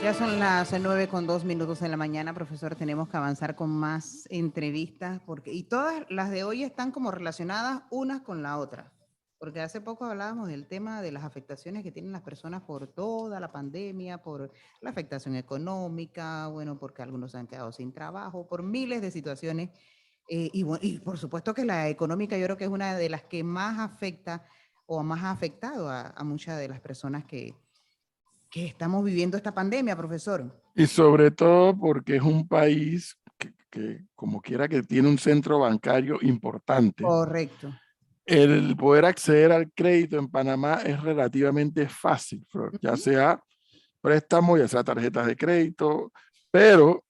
Ya son las 9:02 de la mañana, profesor. Tenemos que avanzar con más entrevistas y todas las de hoy están como relacionadas unas con la otra. Porque hace poco hablábamos del tema de las afectaciones que tienen las personas por toda la pandemia, por la afectación económica, bueno, porque algunos se han quedado sin trabajo, por miles de situaciones. Y por supuesto que la económica yo creo que es una de las que más afecta o más ha afectado a muchas de las personas que estamos viviendo esta pandemia, profesor. Y sobre todo porque es un país que como quiera que tiene un centro bancario importante. Correcto. El poder acceder al crédito en Panamá es relativamente fácil, Flor, ya sea préstamo, ya sea tarjetas de crédito, pero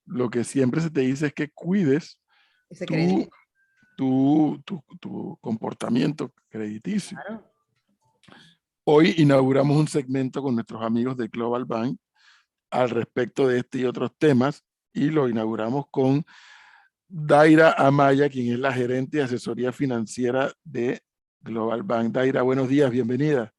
lo que siempre se te dice es que cuides Ese tu, crédito. tu comportamiento crediticio. Claro. Hoy inauguramos un segmento con nuestros amigos de Global Bank al respecto de este y otros temas, y lo inauguramos con Daira Amaya, quien es la gerente de asesoría financiera de Global Bank. Daira, buenos días, bienvenida.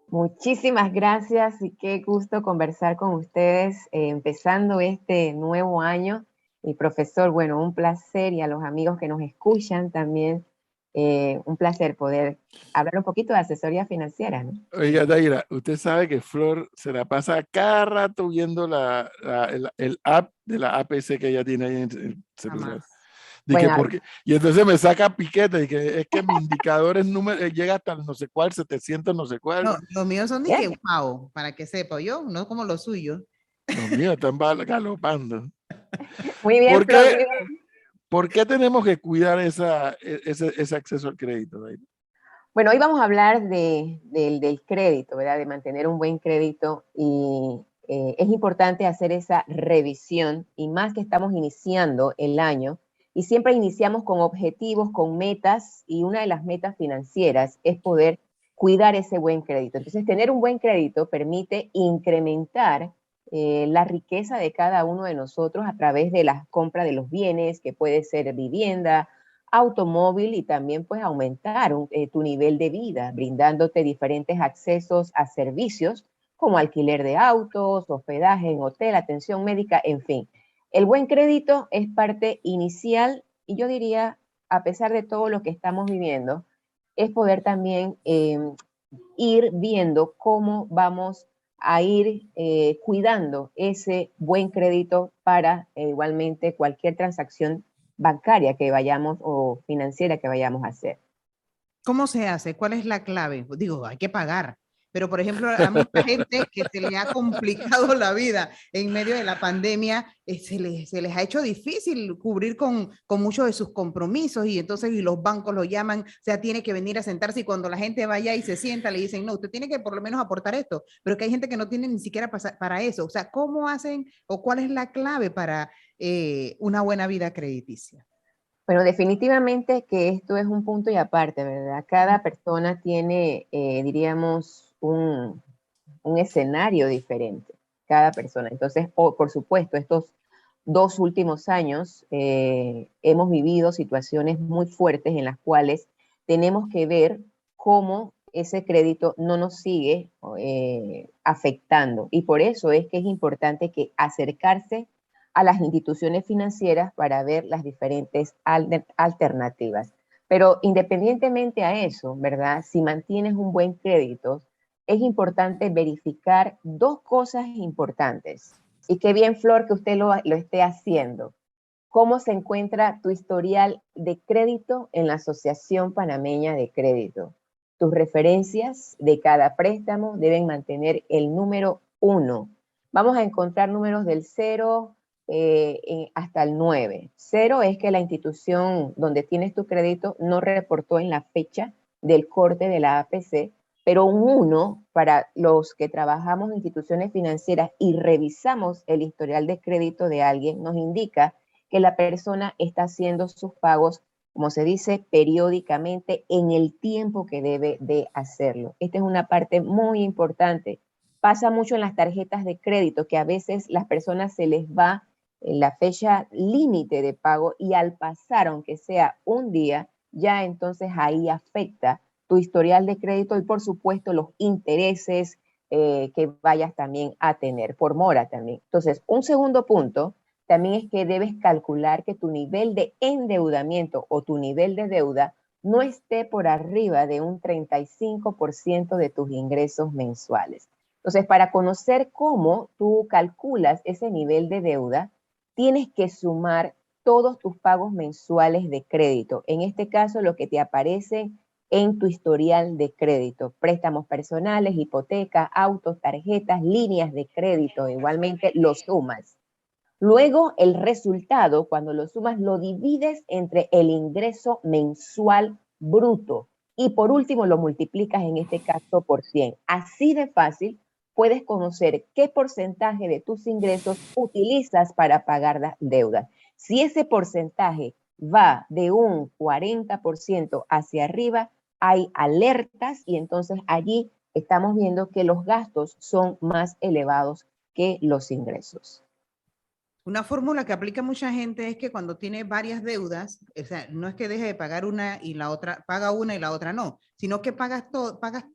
Muchísimas gracias y qué gusto conversar con ustedes empezando este nuevo año. Y profesor, bueno, un placer, y a los amigos que nos escuchan también, un placer poder hablar un poquito de asesoría financiera, ¿no? Oiga, Daira, usted sabe que Flor se la pasa cada rato viendo el app de la APC que ella tiene ahí en el celular. Jamás. Dije, Bueno, porque, y entonces me saca piquete, y que es que mi indicador es número, llega hasta el no sé cuál, 700 no sé cuál. No, los míos son de que bien, wow, para que sepa yo, no como los suyos. Los míos están galopando. muy bien, ¿Por Flor, qué, muy bien. ¿Por qué tenemos que cuidar ese acceso al crédito, Daira? Bueno, hoy vamos a hablar del crédito, ¿verdad? De mantener un buen crédito, y es importante hacer esa revisión, y más que estamos iniciando el año y siempre iniciamos con objetivos, con metas, y una de las metas financieras es poder cuidar ese buen crédito. Entonces, tener un buen crédito permite incrementar la riqueza de cada uno de nosotros a través de la compra de los bienes, que puede ser vivienda, automóvil, y también pues aumentar tu nivel de vida, brindándote diferentes accesos a servicios como alquiler de autos, hospedaje en hotel, atención médica, en fin. El buen crédito es parte inicial, y yo diría, a pesar de todo lo que estamos viviendo, es poder también ir viendo cómo vamos a ir cuidando ese buen crédito para igualmente cualquier transacción bancaria que vayamos o financiera que vayamos a hacer. ¿Cómo se hace? ¿Cuál es la clave? Pues digo, hay que pagar. Pero, por ejemplo, a mucha gente que se le ha complicado la vida en medio de la pandemia, se les ha hecho difícil cubrir con muchos de sus compromisos, y entonces y los bancos lo llaman, o sea, tiene que venir a sentarse, y cuando la gente vaya y se sienta, le dicen, no, usted tiene que por lo menos aportar esto, pero que hay gente que no tiene ni siquiera para eso. O sea, ¿cómo hacen o cuál es la clave para una buena vida crediticia? Bueno, definitivamente que esto es un punto y aparte, ¿verdad? Cada persona tiene, diríamos, un escenario diferente, cada persona. Entonces, por supuesto, estos 2 últimos años hemos vivido situaciones muy fuertes en las cuales tenemos que ver cómo ese crédito no nos sigue afectando. Y por eso es que es importante que acercarse a las instituciones financieras para ver las diferentes alternativas. Pero independientemente a eso, ¿verdad? Si mantienes un buen crédito, es importante verificar dos cosas importantes. Y qué bien, Flor, que usted lo esté haciendo. ¿Cómo se encuentra tu historial de crédito en la Asociación Panameña de Crédito? Tus referencias de cada préstamo deben mantener el número 1. Vamos a encontrar números del 0 hasta el 9. 0 es que la institución donde tienes tu crédito no reportó en la fecha del corte de la APC, pero un 1 para los que trabajamos en instituciones financieras y revisamos el historial de crédito de alguien nos indica que la persona está haciendo sus pagos, como se dice, periódicamente en el tiempo que debe de hacerlo. Esta es una parte muy importante. Pasa mucho en las tarjetas de crédito que a veces las personas se les va la fecha límite de pago, y al pasar, aunque sea un día, ya entonces ahí afecta tu historial de crédito y por supuesto los intereses, que vayas también a tener, por mora también. Entonces, un segundo punto también es que debes calcular que tu nivel de endeudamiento o tu nivel de deuda no esté por arriba de un 35% de tus ingresos mensuales. Entonces, para conocer cómo tú calculas ese nivel de deuda, tienes que sumar todos tus pagos mensuales de crédito. En este caso, lo que te aparece en tu historial de crédito, préstamos personales, hipotecas, autos, tarjetas, líneas de crédito, igualmente lo sumas. Luego, el resultado, cuando lo sumas, lo divides entre el ingreso mensual bruto. Y por último, lo multiplicas en este caso por 100. Así de fácil, puedes conocer qué porcentaje de tus ingresos utilizas para pagar las deudas. Si ese porcentaje va de un 40% hacia arriba, hay alertas y entonces allí estamos viendo que los gastos son más elevados que los ingresos. Una fórmula que aplica mucha gente es que cuando tiene varias deudas, o sea, no es que deje de pagar una y la otra, paga una y la otra no, sino que pagas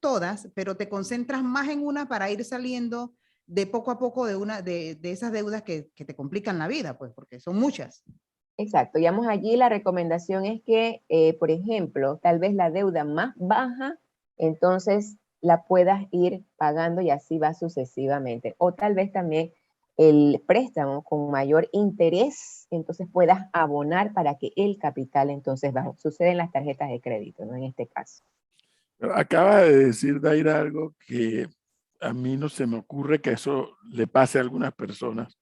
todas, pero te concentras más en una para ir saliendo de poco a poco de esas deudas que te complican la vida, pues, porque son muchas. Exacto, digamos allí la recomendación es que, por ejemplo, tal vez la deuda más baja, entonces la puedas ir pagando y así va sucesivamente. O tal vez también el préstamo con mayor interés, entonces puedas abonar para que el capital entonces baje. Sucede en las tarjetas de crédito, ¿no? En este caso. Acaba de decir Daira algo que a mí no se me ocurre que eso le pase a algunas personas,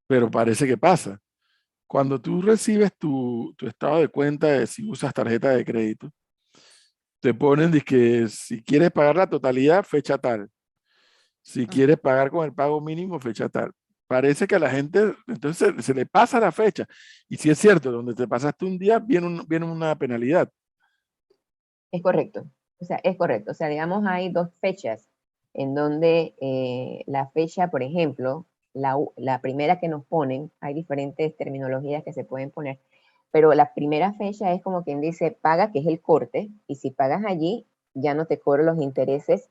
pero parece que pasa. Cuando tú recibes tu estado de cuenta de si usas tarjeta de crédito, te ponen que si quieres pagar la totalidad, fecha tal. Si quieres pagar con el pago mínimo, fecha tal. Parece que a la gente, entonces se le pasa la fecha. Y si es cierto, donde te pasaste un día, viene una penalidad. Es correcto. O sea, es correcto. O sea, digamos, hay dos fechas en donde la fecha, por ejemplo, la primera que nos ponen, hay diferentes terminologías que se pueden poner, pero la primera fecha es como quien dice, paga, que es el corte, y si pagas allí, ya no te cobro los intereses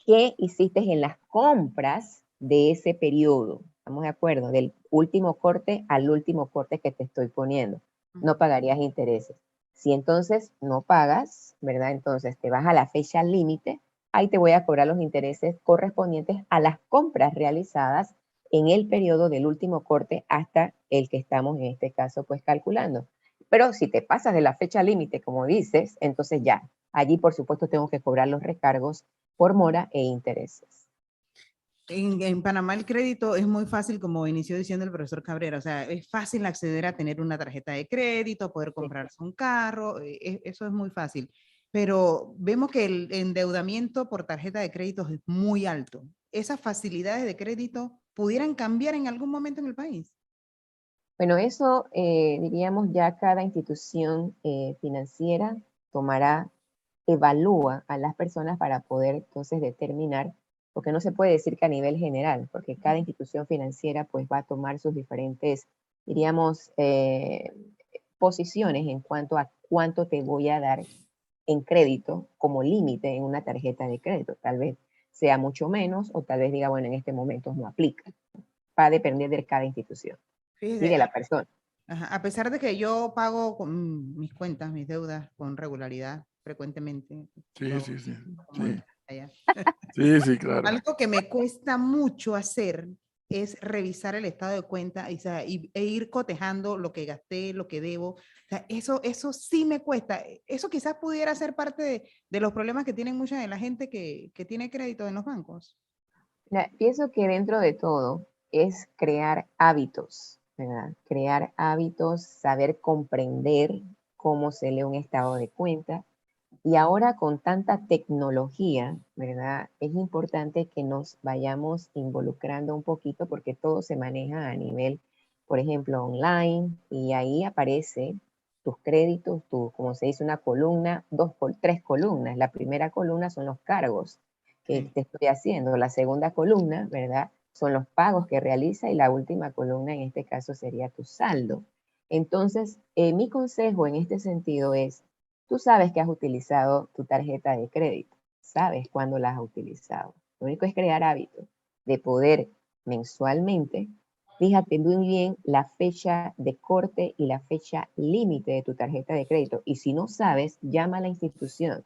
que hiciste en las compras de ese periodo. ¿Estamos de acuerdo? Del último corte al último corte que te estoy poniendo. No pagarías intereses. Si entonces no pagas, ¿verdad? Entonces te vas a la fecha límite, ahí te voy a cobrar los intereses correspondientes a las compras realizadas en el periodo del último corte hasta el que estamos en este caso pues calculando. Pero si te pasas de la fecha límite, como dices, entonces ya, allí por supuesto tengo que cobrar los recargos por mora e intereses. En Panamá el crédito es muy fácil, como inició diciendo el profesor Cabrera, o sea, es fácil acceder a tener una tarjeta de crédito, poder comprarse un carro, eso es muy fácil. Pero vemos que el endeudamiento por tarjeta de crédito es muy alto. ¿Esas facilidades de crédito pudieran cambiar en algún momento en el país? Bueno, eso diríamos ya cada institución financiera tomará, evalúa a las personas para poder entonces determinar, porque no se puede decir que a nivel general, porque cada institución financiera pues va a tomar sus diferentes, diríamos, posiciones en cuanto a cuánto te voy a dar en crédito como límite en una tarjeta de crédito. Tal vez sea mucho menos o tal vez diga, bueno, en este momento no aplica. Va a depender de cada institución y Fíjese, de la persona. a pesar de que yo pago con mis cuentas, mis deudas con regularidad, frecuentemente, Sí, sí, sí. como Sí, allá. sí, sí, claro. Algo que me cuesta mucho hacer es revisar el estado de cuenta e ir cotejando lo que gasté, lo que debo. O sea, eso sí me cuesta. Eso quizás pudiera ser parte de los problemas que tienen mucha de la gente que tiene crédito en los bancos. Pienso que dentro de todo es crear hábitos, ¿verdad? Crear hábitos, saber comprender cómo se lee un estado de cuenta. Y ahora con tanta tecnología, ¿verdad? Es importante que nos vayamos involucrando un poquito porque todo se maneja a nivel, por ejemplo, online y ahí aparece tus créditos, como se dice, una columna, tres columnas. La primera columna son los cargos que te estoy haciendo. La segunda columna, ¿verdad? Son los pagos que realiza y la última columna en este caso sería tu saldo. Entonces, mi consejo en este sentido es, tú sabes que has utilizado tu tarjeta de crédito, sabes cuándo la has utilizado. Lo único es crear hábitos de poder mensualmente, fíjate muy bien la fecha de corte y la fecha límite de tu tarjeta de crédito. Y si no sabes, llama a la institución,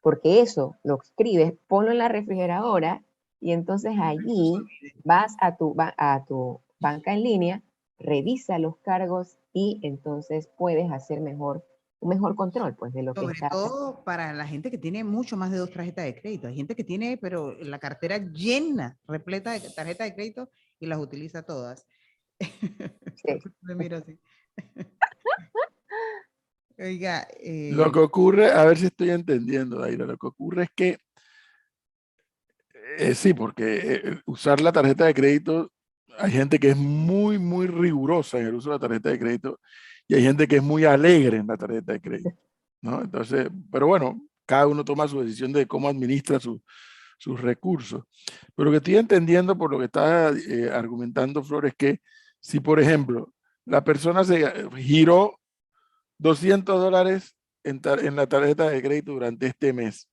porque eso lo escribes, ponlo en la refrigeradora y entonces allí vas a tu banca en línea, revisa los cargos y entonces puedes hacer un mejor control pues, de lo que Sobre está. todo para la gente que tiene mucho más de 2 tarjetas de crédito. Hay gente que tiene, pero la cartera llena, repleta de tarjetas de crédito y las utiliza todas. Sí. Me mira así. Oiga, Lo que ocurre, a ver si estoy entendiendo, Daira, lo que ocurre es que, sí, porque usar la tarjeta de crédito, hay gente que es muy, muy rigurosa en el uso de la tarjeta de crédito y hay gente que es muy alegre en la tarjeta de crédito, ¿no? Entonces, pero bueno, cada uno toma su decisión de cómo administra sus recursos. Pero lo que estoy entendiendo por lo que está argumentando Flor es que si, por ejemplo, la persona se giró $200 en la tarjeta de crédito durante este mes,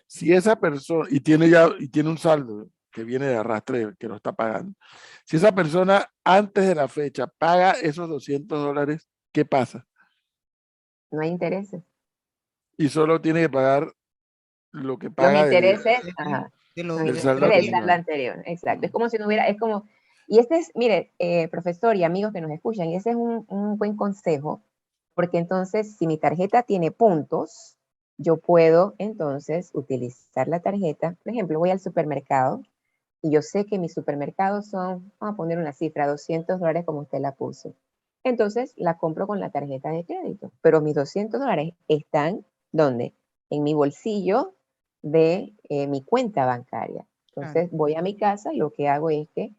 si esa persona, y tiene un saldo que viene de arrastre que lo está pagando, si esa persona antes de la fecha paga esos $200, ¿qué pasa? No hay intereses. Y solo tiene que pagar lo que Los paga intereses, del saldo del saldo acumulado. anterior. Exacto. Es como si no hubiera, es como, y este es, mire, profesor y amigos que nos escuchan, ese es un buen consejo, porque entonces si mi tarjeta tiene puntos, yo puedo entonces utilizar la tarjeta. Por ejemplo, voy al supermercado y yo sé que mis supermercados son, vamos a poner una cifra, $200 como usted la puso. Entonces la compro con la tarjeta de crédito, pero mis $200 están, ¿dónde? En mi bolsillo de mi cuenta bancaria. Entonces voy a mi casa y lo que hago es que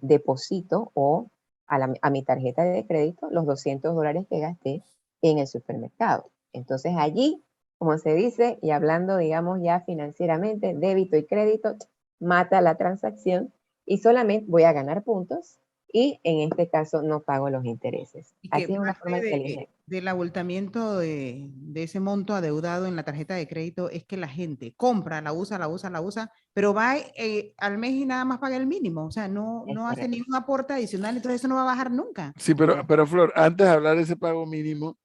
deposito o a mi tarjeta de crédito los $200 que gasté en el supermercado. Entonces allí, como se dice, y hablando, digamos, ya financieramente, débito y crédito, mata la transacción y solamente voy a ganar puntos y en este caso no pago los intereses. y que Así es una forma parte inteligente. del abultamiento de ese monto adeudado en la tarjeta de crédito es que la gente compra, la usa, pero va al mes y nada más paga el mínimo. O sea, no hace ningún aporte adicional, entonces eso no va a bajar nunca. Sí, pero Flor, antes de hablar de ese pago mínimo,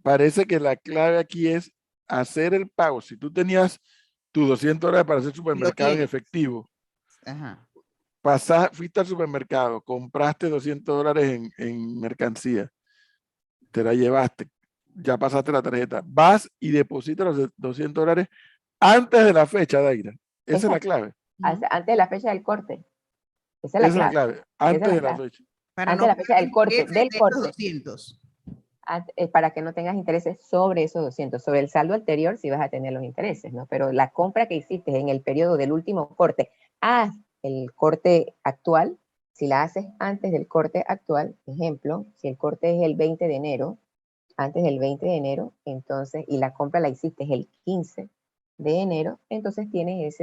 parece que la clave aquí es hacer el pago. Si tú tenías tus $200 para hacer supermercado en efectivo, fuiste al supermercado, compraste $200 en mercancía, te la llevaste, ya pasaste la tarjeta, vas y depositas los $200 antes de la fecha, Daira. Esa es la clave. Antes de la fecha del corte. Esa Esa es la clave. antes de la fecha. Para antes de la fecha del corte, los 200. Para que no tengas intereses sobre esos 200. Sobre el saldo anterior sí vas a tener los intereses, ¿no? Pero la compra que hiciste en el periodo del último corte, el corte actual, si la haces antes del corte actual, ejemplo, si el corte es el 20 de enero, antes del 20 de enero, entonces, y la compra la hiciste el 15 de enero, entonces tienes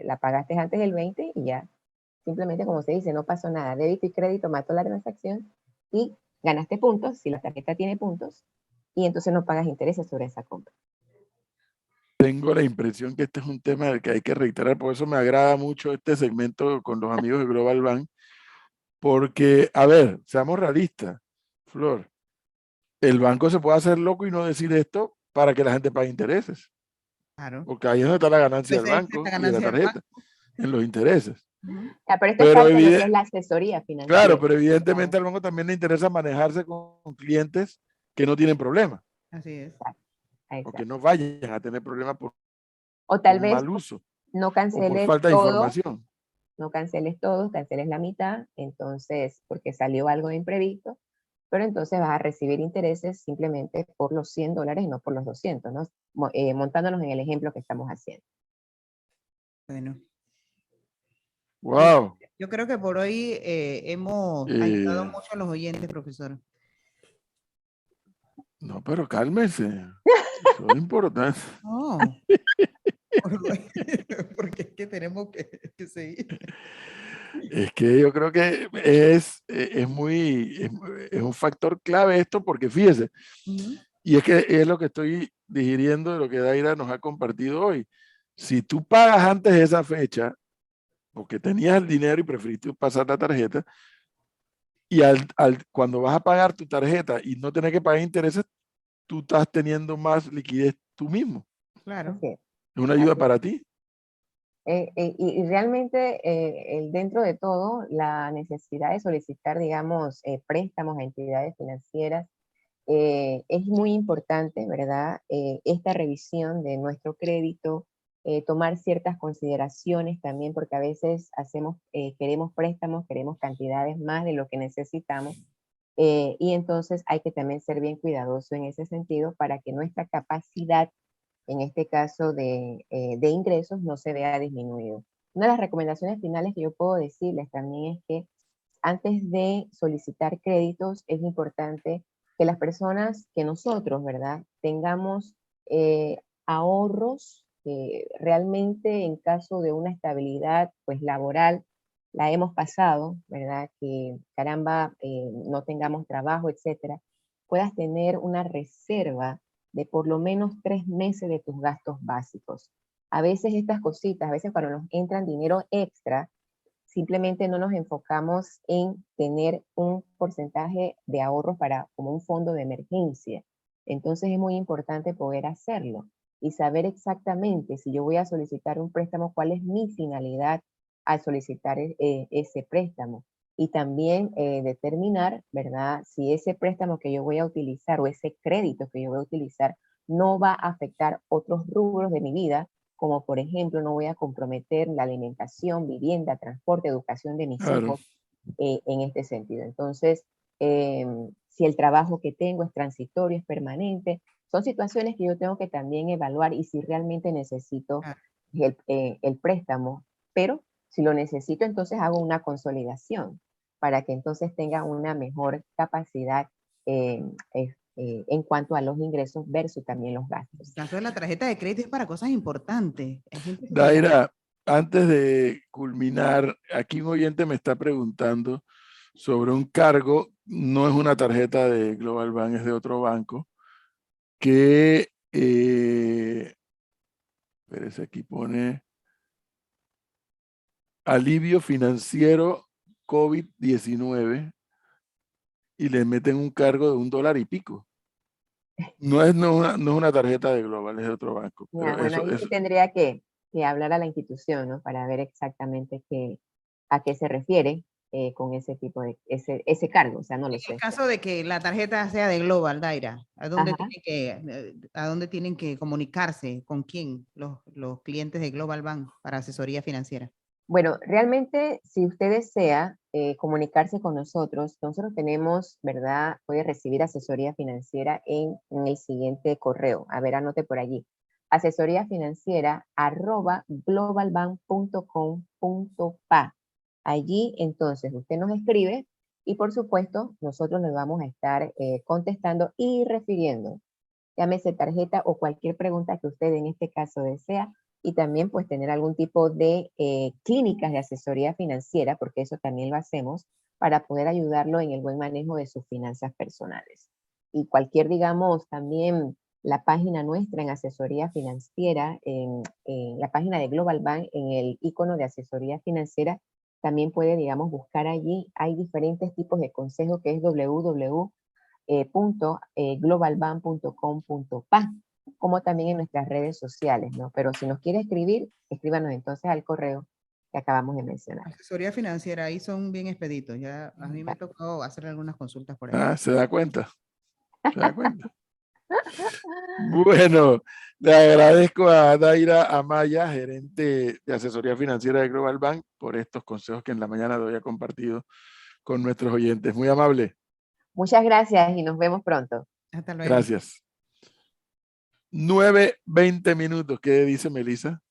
la pagaste antes del 20 y ya, simplemente como se dice, no pasó nada, débito y crédito mató la transacción y ganaste puntos, si la tarjeta tiene puntos, y entonces no pagas intereses sobre esa compra. Tengo la impresión que este es un tema del que hay que reiterar, por eso me agrada mucho este segmento con los amigos de Global Bank, porque, a ver, seamos realistas, Flor, el banco se puede hacer loco y no decir esto para que la gente pague intereses. Claro. Porque ahí es donde está la ganancia del banco y de la tarjeta, en los intereses. Pero esto es parte de lo que es la asesoría financiera. Claro, pero evidentemente al banco también le interesa manejarse con clientes que no tienen problemas. Así es. O que no vayan a tener problemas por tal vez mal uso. No canceles o por falta de información. No canceles todo, canceles la mitad, entonces, porque salió algo de imprevisto, pero entonces vas a recibir intereses simplemente por los $100 y no por los 200, ¿no? Montándonos en el ejemplo que estamos haciendo. Bueno. Wow. Yo creo que por hoy hemos ayudado mucho a los oyentes, profesor. No, pero cálmese. Eso es importante. No. Porque es que tenemos que seguir. Es que yo creo que es un factor clave esto, porque fíjese, y es que es lo que estoy digiriendo de lo que Daira nos ha compartido hoy. Si tú pagas antes de esa fecha, porque tenías el dinero y preferiste pasar la tarjeta, y cuando vas a pagar tu tarjeta y no tener que pagar intereses, tú estás teniendo más liquidez tú mismo. Claro. Así es. Es una ayuda Así para ti. y realmente, dentro de todo, la necesidad de solicitar, digamos, préstamos a entidades financieras es muy importante, ¿verdad? Esta revisión de nuestro crédito, tomar ciertas consideraciones también, porque a veces queremos préstamos, queremos cantidades más de lo que necesitamos, y entonces hay que también ser bien cuidadoso en ese sentido para que nuestra capacidad, en este caso de ingresos, no se vea disminuido. Una de las recomendaciones finales que yo puedo decirles también es que antes de solicitar créditos es importante que las personas, que nosotros, ¿verdad?, tengamos ahorros que realmente en caso de una estabilidad pues laboral la hemos pasado, ¿verdad?, que caramba, no tengamos trabajo, etcétera, puedas tener una reserva de por lo menos 3 meses de tus gastos básicos. A veces estas cositas, a veces cuando nos entran dinero extra, simplemente no nos enfocamos en tener un porcentaje de ahorros para como un fondo de emergencia. Entonces es muy importante poder hacerlo y saber exactamente si yo voy a solicitar un préstamo, cuál es mi finalidad al solicitar ese préstamo. Y también determinar, ¿verdad?, si ese préstamo que yo voy a utilizar o ese crédito que yo voy a utilizar no va a afectar otros rubros de mi vida, como por ejemplo no voy a comprometer la alimentación, vivienda, transporte, educación de mis Claro. hijos en este sentido. Entonces, si el trabajo que tengo es transitorio, es permanente, son situaciones que yo tengo que también evaluar y si realmente necesito Claro. el préstamo, pero si lo necesito, entonces hago una consolidación para que entonces tenga una mejor capacidad en cuanto a los ingresos versus también los gastos. El caso de la tarjeta de crédito es para cosas importantes. Hay gente que se la... Daira, antes de culminar, aquí un oyente me está preguntando sobre un cargo, no es una tarjeta de Global Bank, es de otro banco, que, espérese, aquí pone alivio financiero COVID-19 y le meten un cargo de $1 y pico. No es una tarjeta de Global, es de otro banco. Ya, Pero bueno, ahí sí tendría que hablar a la institución, ¿no? Para ver exactamente a qué se refiere con ese tipo de, ese cargo, o sea, no lo En el sé. caso de que la tarjeta sea de Global, Daira, Ajá. ¿a dónde tienen que comunicarse? ¿Con quién? Los clientes de Global Bank para asesoría financiera. Bueno, realmente, si usted desea comunicarse con nosotros tenemos, ¿verdad? Puede recibir asesoría financiera en el siguiente correo. A ver, anote por allí. asesoríafinanciera@globalbank.com.pa. Allí, entonces, usted nos escribe y, por supuesto, nosotros le vamos a estar contestando y refiriendo. Llámese tarjeta o cualquier pregunta que usted en este caso desea y también pues tener algún tipo de clínicas de asesoría financiera, porque eso también lo hacemos, para poder ayudarlo en el buen manejo de sus finanzas personales. Y cualquier, digamos, también la página nuestra en asesoría financiera, en la página de Global Bank, en el icono de asesoría financiera, también puede, digamos, buscar allí. Hay diferentes tipos de consejos que es www.globalbank.com.pa, como también en nuestras redes sociales, ¿no? Pero si nos quiere escribir, escríbanos entonces al correo que acabamos de mencionar. Asesoría financiera, ahí son bien expeditos. Ya a mí me tocó hacer algunas consultas por ahí. se da cuenta. Se da cuenta. Bueno, le agradezco a Daira Amaya, gerente de asesoría financiera de Global Bank, por estos consejos que en la mañana de hoy ha compartido con nuestros oyentes. Muy amable. Muchas gracias y nos vemos pronto. Hasta luego. Gracias. 9:20. ¿Qué dice Melissa?